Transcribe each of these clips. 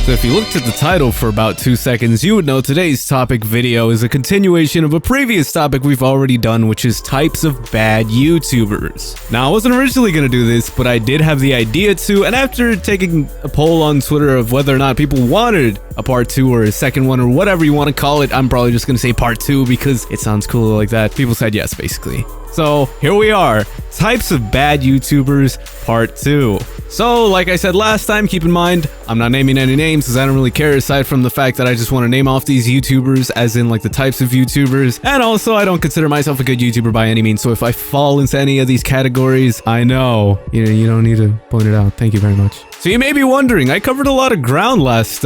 So if you looked at the title for about 2 seconds, you would know today's topic video is a continuation of a previous topic we've already done, which is types of bad YouTubers. Now, I wasn't originally going to do this, but I did have the idea to, and after taking a poll on Twitter of whether or not people wanted a part 2 or a second one or whatever you want to call it, I'm probably just going to say part 2 because it sounds cooler like that. People said yes, basically. So here we are, types of bad YouTubers, part 2. So like I said last time, keep in mind, I'm not naming any names because I don't really care, aside from the fact that I just want to name off these YouTubers as in like the types of YouTubers. And also I don't consider myself a good YouTuber by any means. So if I fall into any of these categories, I know, you don't need to point it out. Thank you very much. So you may be wondering, I covered a lot of ground last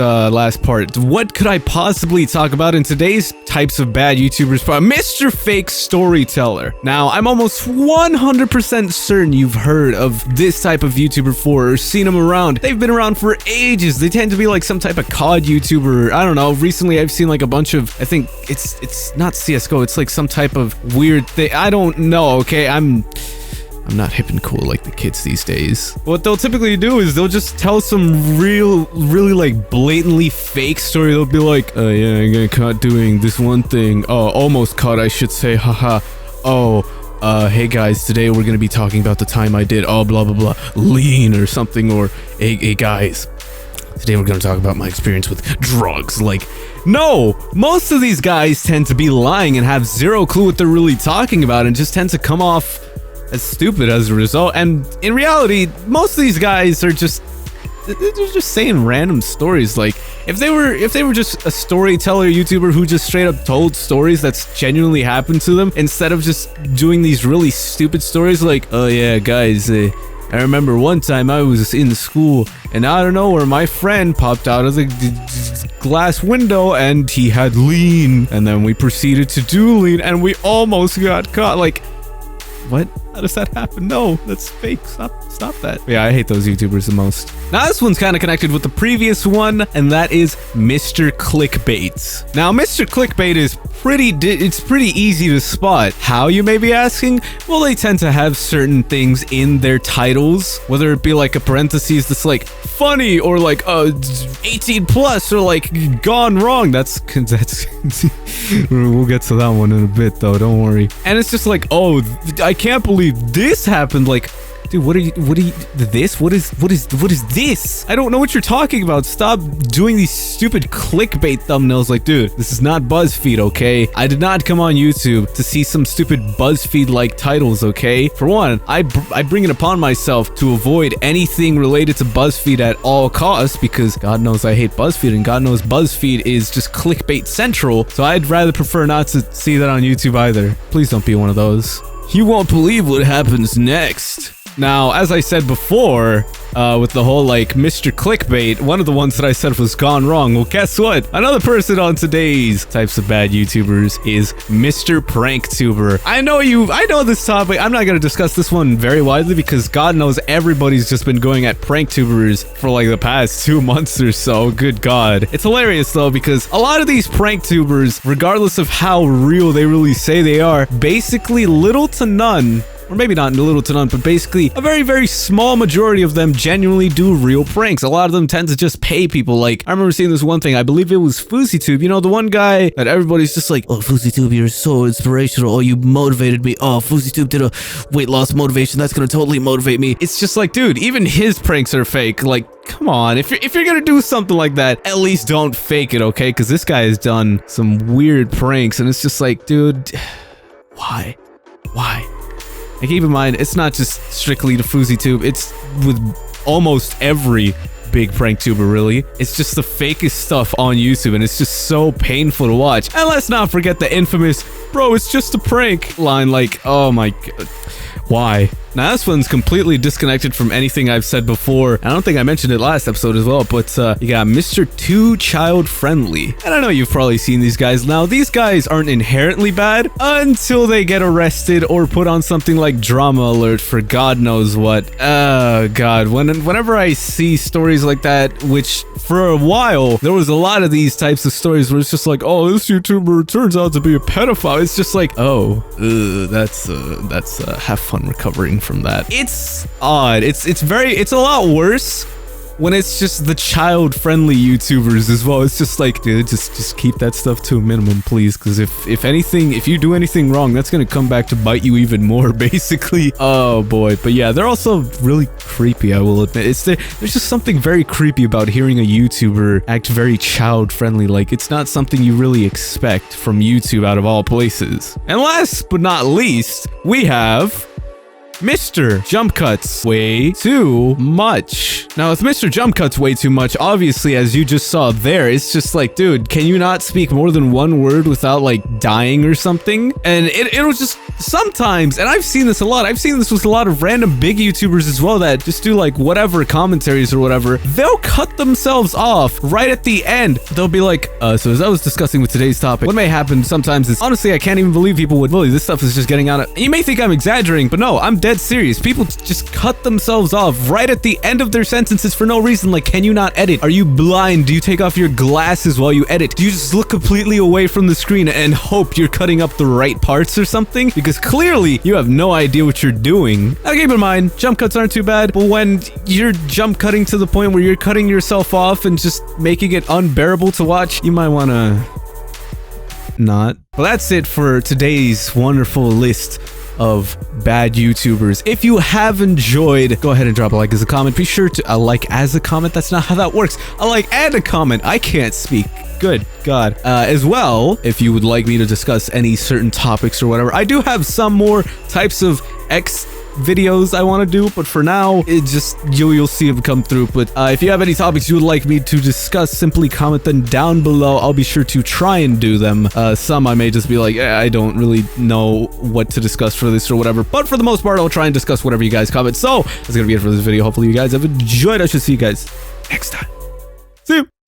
part. What could I possibly talk about in today's types of bad YouTubers? Mr. Fake Storyteller. Now, I'm almost 100% certain you've heard of this type of YouTuber before or seen them around. They've been around for ages. They tend to be like some type of COD YouTuber. I don't know. Recently, I've seen like a bunch of, I think it's not CSGO. It's like some type of weird thing. I don't know, okay? I'm not hip and cool like the kids these days. What they'll typically do is they'll just tell some really like blatantly fake story. They'll be like, yeah, I got caught doing this one thing. Oh, almost caught, I should say, haha. Oh, hey guys, today we're gonna be talking about the time I did, blah, blah, blah, lean or something, or, hey guys, today we're gonna talk about my experience with drugs. Like, no, most of these guys tend to be lying and have zero clue what they're really talking about and just tend to come off as stupid as a result. And in reality, most of these guys are just, they're just saying random stories. Like, if they were just a storyteller YouTuber who just straight up told stories that's genuinely happened to them, instead of just doing these really stupid stories like, oh yeah guys, I remember one time I was in school and out of nowhere my friend popped out of the glass window and he had lean, and then we proceeded to do lean and we almost got caught. Like, what? How does that happen? No, that's fake. Stop that. Yeah, I hate those YouTubers the most. Now, this one's kind of connected with the previous one, and that is Mr. Clickbait. Now, Mr. Clickbait is pretty easy to spot. How, you may be asking? Well, they tend to have certain things in their titles, whether it be like a parentheses that's like funny or like 18 plus or like gone wrong. That's we'll get to that one in a bit though, don't worry. And it's just like, oh, I can't believe this happened. Like, dude, what is this? I don't know what you're talking about. Stop doing these stupid clickbait thumbnails. Like, dude, this is not BuzzFeed, okay? I did not come on YouTube to see some stupid BuzzFeed-like titles, okay? For one, I bring it upon myself to avoid anything related to BuzzFeed at all costs because God knows I hate BuzzFeed and God knows BuzzFeed is just clickbait central, so I'd rather prefer not to see that on YouTube either. Please don't be one of those. You won't believe what happens next. Now, as I said before, with the whole, like, Mr. Clickbait, one of the ones that I said was gone wrong. Well, guess what? Another person on today's types of bad YouTubers is Mr. Pranktuber. I know this topic. I'm not going to discuss this one very widely because God knows everybody's just been going at Pranktubers for, like, the past 2 months or so. Good God. It's hilarious, though, because a lot of these Pranktubers, regardless of how real they really say they are, basically little to none, or maybe not little to none, but basically a very, very small majority of them genuinely do real pranks. A lot of them tend to just pay people. Like, I remember seeing this one thing, I believe it was FouseyTube, you know, the one guy that everybody's just like, oh, FouseyTube, you're so inspirational, oh, you motivated me, oh, FouseyTube did a weight loss motivation, that's gonna totally motivate me. It's just like, dude, even his pranks are fake. Like, come on, if you're gonna do something like that, at least don't fake it, okay? Because this guy has done some weird pranks, and it's just like, dude, why? And keep in mind, it's not just strictly to FouseyTube, it's with almost every big prank tuber, really. It's just the fakest stuff on YouTube, and it's just so painful to watch. And let's not forget the infamous, bro, it's just a prank line. Like, oh my God. Why? Now, this one's completely disconnected from anything I've said before. I don't think I mentioned it last episode as well, but you got Mr. Too Child Friendly. And I know you've probably seen these guys. Now, these guys aren't inherently bad until they get arrested or put on something like drama alert for God knows what. Oh, God. Whenever I see stories like that, which for a while, there was a lot of these types of stories where it's just like, oh, this YouTuber turns out to be a pedophile. It's just like, oh, that's have fun recovering from that. It's odd. It's a lot worse when it's just the child-friendly YouTubers as well. It's just like, dude, just keep that stuff to a minimum, please, because if anything, if you do anything wrong, that's gonna come back to bite you even more, basically. Oh boy. But yeah, they're also really creepy, I will admit. There's just something very creepy about hearing a YouTuber act very child-friendly. Like, it's not something you really expect from YouTube out of all places. And last but not least, we have Mr. Jump Cuts way too much. Now, with Mr. Jump Cuts way too much, obviously, as you just saw there, it's just like, dude, can you not speak more than one word without like dying or something? And it was just sometimes, and I've seen this a lot. I've seen this with a lot of random big YouTubers as well that just do like whatever commentaries or whatever. They'll cut themselves off right at the end. They'll be like, so as I was discussing with today's topic, what may happen sometimes is, honestly, I can't even believe people would believe this stuff is just getting out of. You may think I'm exaggerating, but no, I'm dead serious. People just cut themselves off right at the end of their sentences for no reason. Like, can you not edit? Are you blind? Do you take off your glasses while you edit? Do you just look completely away from the screen and hope you're cutting up the right parts or something? Because clearly you have no idea what you're doing. Now keep in mind, jump cuts aren't too bad, but when you're jump cutting to the point where you're cutting yourself off and just making it unbearable to watch, you might want to not. Well, that's it for today's wonderful list of bad YouTubers. If you have enjoyed, go ahead and drop a like as a comment. Be sure to like as a comment. That's not how that works. A like and a comment. I can't speak. Good God. As well, if you would like me to discuss any certain topics or whatever, I do have some more types of X videos I want to do, but for now, it just you'll see them come through. But if you have any topics you would like me to discuss, simply comment them down below. I'll be sure to try and do them. Some I may just be like, I don't really know what to discuss for this or whatever, but for the most part, I'll try and discuss whatever you guys comment. So that's gonna be it for this video. Hopefully you guys have enjoyed. I should see you guys next time. See you.